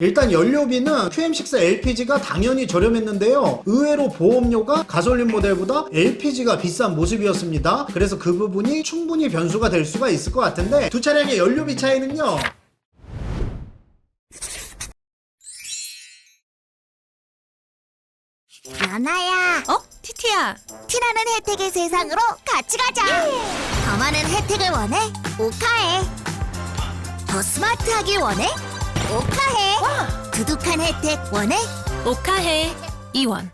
일단 연료비는 QM6 LPG가 당연히 저렴했는데요. 의외로 보험료가 가솔린 모델보다 LPG가 비싼 모습이었습니다. 그래서 그 부분이 충분히 변수가 될 수가 있을 것 같은데, 두 차량의 연료비 차이는요. 연아야, 티티야. 티나는 혜택의 세상으로 같이 가자. 더 많은 혜택을 원해? 오카해. 더 스마트하길 원해? 오카해. 두둑한 혜택 원해? 오카해 이원.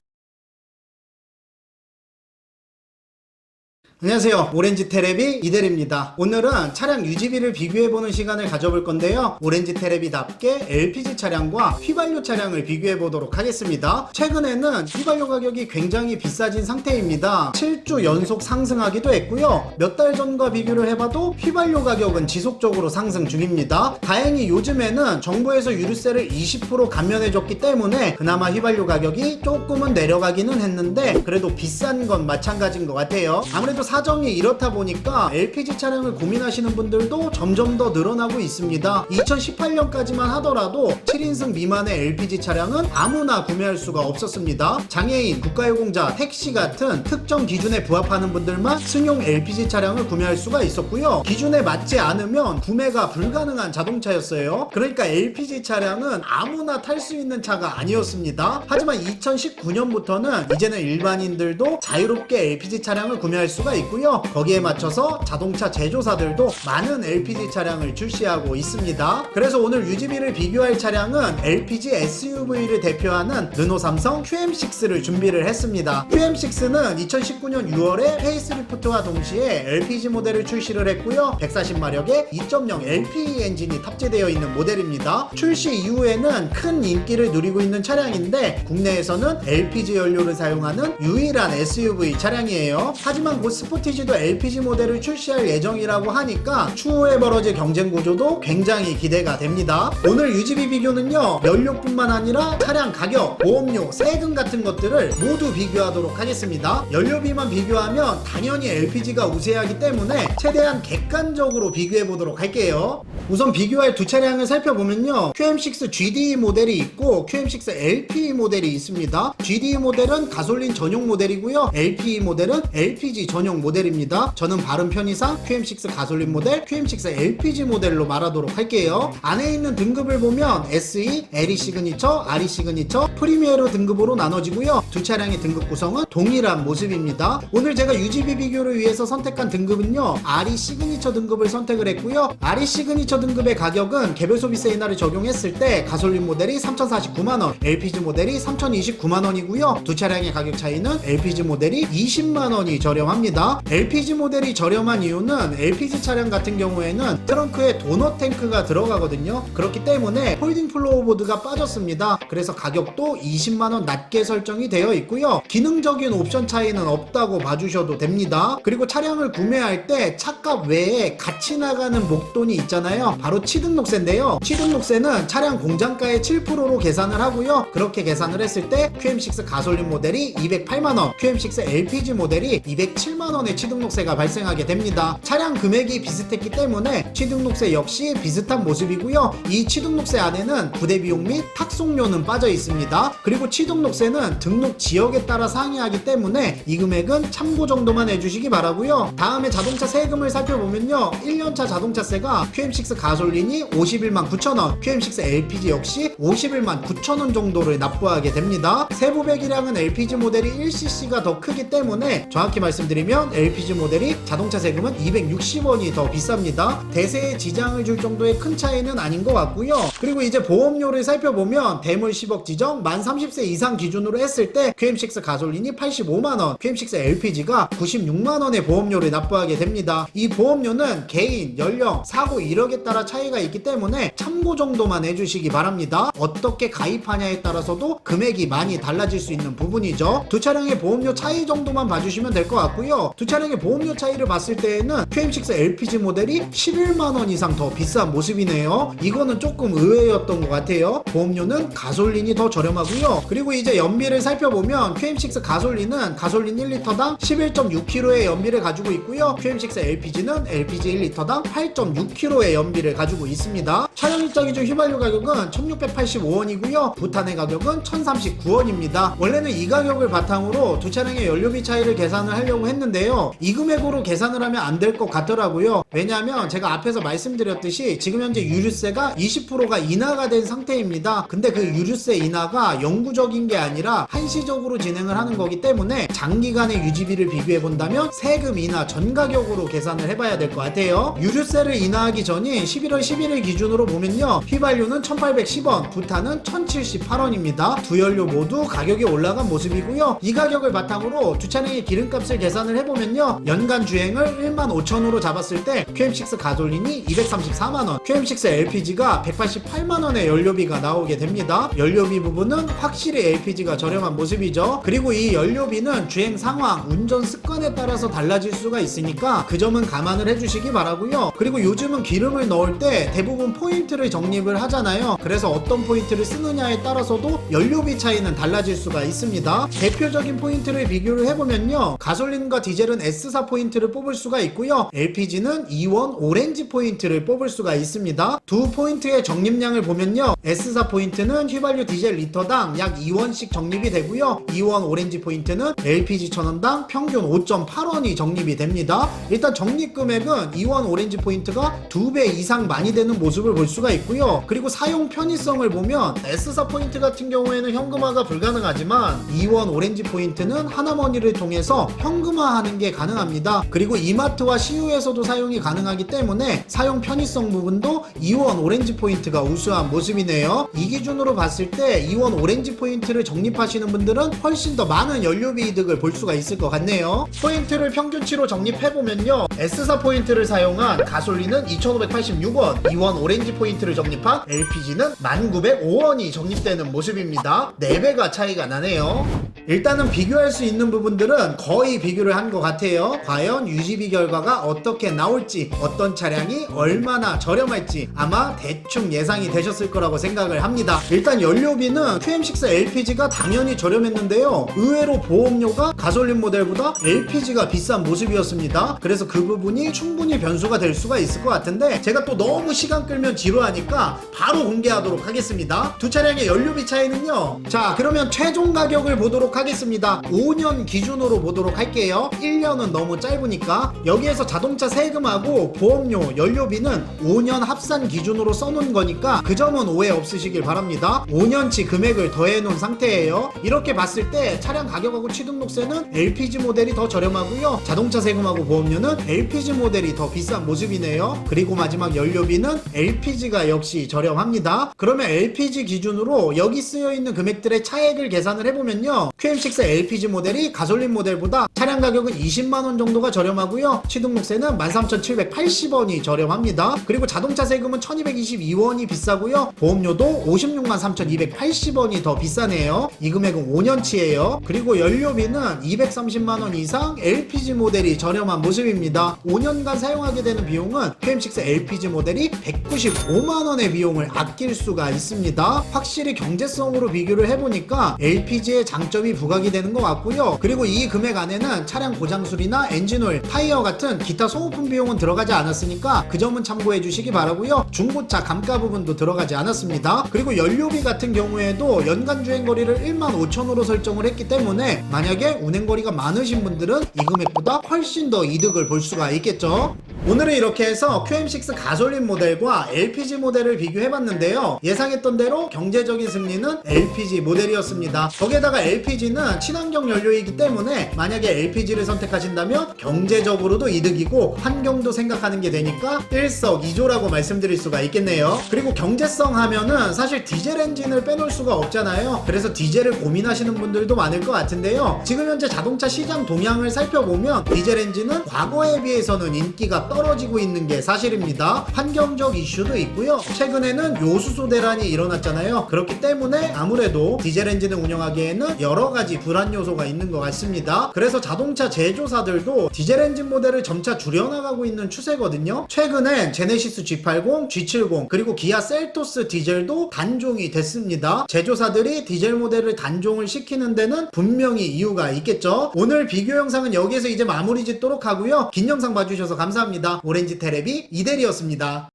안녕하세요, 오렌지 테레비 이대리입니다. 오늘은 차량 유지비를 비교해보는 시간을 가져볼 건데요. 오렌지 테레비답게 LPG 차량과 휘발유 차량을 비교해보도록 하겠습니다. 최근에는 휘발유 가격이 굉장히 비싸진 상태입니다. 7주 연속 상승하기도 했고요. 몇 달 전과 비교를 해봐도 휘발유 가격은 지속적으로 상승 중입니다. 다행히 요즘에는 정부에서 유류세를 20% 감면해줬기 때문에 그나마 휘발유 가격이 조금은 내려가기는 했는데, 그래도 비싼 건 마찬가지인 것 같아요. 아무래도 사정이 이렇다 보니까 LPG 차량을 고민하시는 분들도 점점 더 늘어나고 있습니다. 2018년까지만 하더라도 7인승 미만의 LPG 차량은 아무나 구매할 수가 없었습니다. 장애인, 국가유공자, 택시 같은 특정 기준에 부합하는 분들만 승용 LPG 차량을 구매할 수가 있었고요. 기준에 맞지 않으면 구매가 불가능한 자동차였어요. 그러니까 LPG 차량은 아무나 탈 수 있는 차가 아니었습니다. 하지만 2019년부터는 이제는 일반인들도 자유롭게 LPG 차량을 구매할 수가 있고요. 거기에 맞춰서 자동차 제조사들도 많은 LPG 차량을 출시하고 있습니다. 그래서 오늘 유지비를 비교할 차량은 LPG SUV를 대표하는 르노 삼성 QM6를 준비를 했습니다. QM6는 2019년 6월에 페이스리프트와 동시에 LPG 모델을 출시를 했고요. 140마력의 2.0 LPE 엔진이 탑재되어 있는 모델입니다. 출시 이후에는 큰 인기를 누리고 있는 차량인데, 국내에서는 LPG 연료를 사용하는 유일한 SUV 차량이에요. 하지만 곧 스포티지도 LPG 모델을 출시할 예정이라고 하니까 추후에 벌어질 경쟁 구조도 굉장히 기대가 됩니다. 오늘 유지비 비교는요, 연료뿐만 아니라 차량 가격, 보험료, 세금 같은 것들을 모두 비교하도록 하겠습니다. 연료비만 비교하면 당연히 LPG가 우세하기 때문에 최대한 객관적으로 비교해 보도록 할게요. 우선 비교할 두 차량을 살펴보면요, QM6 GDE 모델이 있고 QM6 LPE 모델이 있습니다. GDE 모델은 가솔린 전용 모델이고요, LPE 모델은 LPG 전용 모델입니다. 저는 발음 편의상 QM6 가솔린 모델, QM6 LPG 모델로 말하도록 할게요. 안에 있는 등급을 보면 SE, LE 시그니처, RE 시그니처, 프리미어로 등급으로 나눠지고요. 두 차량의 등급 구성은 동일한 모습입니다. 오늘 제가 유지비 비교를 위해서 선택한 등급은요, RE 시그니처 등급을 선택을 했고요. RE 시그니처 등급의 가격은 개별 소비세 인하를 적용했을 때 가솔린 모델이 3,049만원, LPG 모델이 3,029만원이고요. 두 차량의 가격 차이는 LPG 모델이 20만원이 저렴합니다. LPG 모델이 저렴한 이유는 LPG 차량 같은 경우에는 트렁크에 도넛 탱크가 들어가거든요. 그렇기 때문에 폴딩 플로어보드가 빠졌습니다. 그래서 가격도 20만원 낮게 설정이 되어 있고요. 기능적인 옵션 차이는 없다고 봐주셔도 됩니다. 그리고 차량을 구매할 때 차값 외에 같이 나가는 목돈이 있잖아요. 바로 취등록세인데요. 취등록세는 차량 공장가의 7%로 계산을 하고요. 그렇게 계산을 했을 때 QM6 가솔린 모델이 208만원, QM6 LPG 모델이 207만원의 취등록세가 발생하게 됩니다. 차량 금액이 비슷했기 때문에 취등록세 역시 비슷한 모습이고요. 이 취등록세 안에는 부대 비용 및 탁송료는 빠져 있습니다. 그리고 취등록세는 등록 지역에 따라 상이하기 때문에 이 금액은 참고 정도만 해주시기 바라고요. 다음에 자동차 세금을 살펴보면요, 1년차 자동차세가 QM6 가솔린이 51만 9천원, QM6 LPG 역시 51만 9천원 정도를 납부하게 됩니다. 세부 배기량은 LPG 모델이 1cc가 더 크기 때문에 정확히 말씀드리면 LPG 모델이 자동차 세금은 260원이 더 비쌉니다. 대세에 지장을 줄 정도의 큰 차이는 아닌 것 같고요. 그리고 이제 보험료를 살펴보면 대물 10억 지정 만 30세 이상 기준으로 했을 때 QM6 가솔린이 85만원, QM6 LPG가 96만원의 보험료를 납부하게 됩니다. 이 보험료는 개인, 연령, 사고 이력에 따라 차이가 있기 때문에 참고 정도만 해주시기 바랍니다. 어떻게 가입하냐에 따라서도 금액이 많이 달라질 수 있는 부분이죠. 두 차량의 보험료 차이 정도만 봐주시면 될 것 같고요. 두 차량의 보험료 차이를 봤을 때에는 QM6 LPG 모델이 11만원 이상 더 비싼 모습이네요. 이거는 조금 의외였던 것 같아요. 보험료는 가솔린이 더 저렴하고요. 그리고 이제 연비를 살펴보면 QM6 가솔린은 가솔린 1리터당 11.6km의 연비를 가지고 있고요. QM6 LPG는 LPG 1리터당 8.6km의 연비를 가지고 있습니다. 차량 입장 기준 휘발유 가격은 1685원이고요. 부탄의 가격은 1039원입니다. 원래는 이 가격을 바탕으로 두 차량의 연료비 차이를 계산을 하려고 했는데요. 이 금액으로 계산을 하면 안 될 것 같더라고요. 왜냐하면 제가 앞에서 말씀드렸듯이 지금 현재 유류세가 20%가 인하가 된 상태입니다. 근데 그 유류세 인하가 영구적인 게 아니라 한시적으로 진행을 하는 거기 때문에 장기간의 유지비를 비교해 본다면 세금 인하 전 가격으로 계산을 해봐야 될 것 같아요. 유류세를 인하하기 전인 11월 11일 기준으로 보면요. 휘발유는 1810원, 부탄은 1078원입니다. 두 연료 모두 가격이 올라간 모습이고요. 이 가격을 바탕으로 두 차량의 기름값을 계산을 해보면요. 연간 주행을 15,000으로 잡았을 때 QM6 가솔린이 234만원, QM6 LPG가 188만원의 연료비가 나오게 됩니다. 연료비 부분은 확실히 LPG가 저렴한 모습이죠. 그리고 이 연료비는 주행 상황, 운전 습관에 따라서 달라질 수가 있으니까 그 점은 감안을 해주시기 바라고요. 그리고 요즘은 기름을 넣을 때 대부분 포인트를 적립을 하잖아요. 그래서 어떤 포인트를 쓰느냐에 따라서도 연료비 차이는 달라질 수가 있습니다. 대표적인 포인트를 비교를 해보면요. 가솔린과 디젤은 S사 포인트를 뽑을 수가 있고요. LPG는 E1 오렌지 포인트를 뽑을 수가 있습니다. 두 포인트의 적립량을 보면요. S사 포인트는 휘발유 디젤 리터당 약 2원씩 적립이 되고요. E1 오렌지 포인트는 LPG 1000원당 평균 5.8원이 적립이 됩니다. 일단 적립 금액은 E1 오렌지 포인트가 2배 이상 많이 되는 모습을 볼 수가 있고요. 그리고 사용 편의성을 보면 S사 포인트 같은 경우에는 현금화가 불가능하지만 E1 오렌지 포인트는 하나머니를 통해서 현금화하는 게 가능합니다. 그리고 이마트와 CU에서도 사용이 가능하기 때문에 사용 편의성 부분도 E1 오렌지 포인트가 우수한 모습이네요. 이 기준으로 봤을 때 E1 오렌지 포인트를 적립하시는 분들은 훨씬 더 많은 연료비 이득을 볼 수가 있을 것 같네요. 포인트를 평균치로 적립해보면요. S사 포인트를 사용한 가솔린은 2,586원, E1 오렌지 포인트를 적립한 LPG는 1,905원이 적립되는 모습입니다. 4배가 차이가 나네요. 일단은 비교할 수 있는 부분들은 거의 비교를 한 것 같아요. 과연 유지비 결과가 어떻게 나올지, 어떤 차량이 얼마나 저렴할지 아마 대충 예상이 되셨을 거라고 생각을 합니다. 일단 연료비는 QM6 LPG가 당연히 저렴했는데요. 의외로 보험료가 가솔린 모델보다 LPG가 비싼 모습이었습니다. 그래서 그 부분이 충분히 변수가 될 수가 있을 것 같은데 제가 또 너무 시간 끌면 지루하니까 바로 공개하도록 하겠습니다. 두 차량의 연료비 차이는요. 자, 그러면 최종 가격을 보도록 하겠습니다. 5년 기준으로 보도록 할게요. 1년은 너무 짧으니까 여기에서 자동차 세금하고 보험료, 연료비는 5년 합산 기준으로 써놓은 거니까 그 점은 오해 없으시길 바랍니다. 5년치 금액을 더해놓은 상태예요. 이렇게 봤을 때 차량 가격하고 취등록세는 LPG 모델이 더 저렴하고요. 자동차 세금하고 보험료는 LPG 모델이 더 비싼 모습이네요. 그리고 마지막 연료비는 LPG가 역시 저렴합니다. 그러면 LPG 기준으로 여기 쓰여있는 금액들의 차액을 계산을 해보면요. QM6 LPG 모델이 가솔린 모델보다 차량 가격은 20만원 정도가 저렴하고요. 취등록세는 13,780원이 저렴합니다. 그리고 자동차 세금은 1,222원이 비싸고요. 보험료도 56만 3,280원이 더 비싸네요. 이 금액은 5년치예요. 그리고 연료비는 230만원 이상 LPG 모델이 저렴한 모습입니다. 5년간 사용하게 되는 비용은 QM6 LPG 모델이 195만원의 비용을 아낄 수가 있습니다. 확실히 경제성으로 비교를 해보니까 LPG의 장점이 부각이 되는 것 같고요. 그리고 이 금액 안에는 차량 고장수리나 엔진오일, 타이어 같은 기타 소모품 비용은 들어가지 않았으니까 그 점은 참고해 주시기 바라고요. 중고차 감가 부분도 들어가지 않았습니다. 그리고 연료비 같은 경우에도 연간 주행거리를 15,000으로 설정을 했기 때문에 만약에 운행거리가 많으신 분들은 이 금액보다 훨씬 더 이득을 볼 수가 있겠죠. 오늘은 이렇게 해서 QM6 가솔린 모델과 LPG 모델을 비교해봤는데요. 예상했던 대로 경제적인 승리는 LPG 모델이었습니다. 거기에다가 LPG는 친환경 연료이기 때문에 만약에 LPG를 선택하신다면 경제적으로도 이득이고 환경도 생각하는 게 되니까 일석이조라고 말씀드릴 수가 있겠네요. 그리고 경제성 하면은 사실 디젤 엔진을 빼놓을 수가 없잖아요. 그래서 디젤을 고민하시는 분들도 많을 것 같은데요. 지금 현재 자동차 시장 동향을 살펴보면 디젤 엔진은 과거에 비해서는 인기가 떨어지고 있는 게 사실입니다. 환경적 이슈도 있고요. 최근에는 요수소 대란이 일어났잖아요. 그렇기 때문에 아무래도 디젤 엔진을 운영하기에는 여러 가지 불안 요소가 있는 것 같습니다. 그래서 자동차 제조사들도 디젤 엔진 모델을 점차 줄여나가고 있는 추세거든요. 최근엔 제네시스 G80, G70 그리고 기아 셀토스 디젤도 단종이 됐습니다. 제조사들이 디젤 모델을 단종을 시키는 데는 분명히 이유가 있겠죠. 오늘 비교 영상은 여기에서 이제 마무리 짓도록 하고요. 긴 영상 봐주셔서 감사합니다. 오렌지 테레비 이대리였습니다.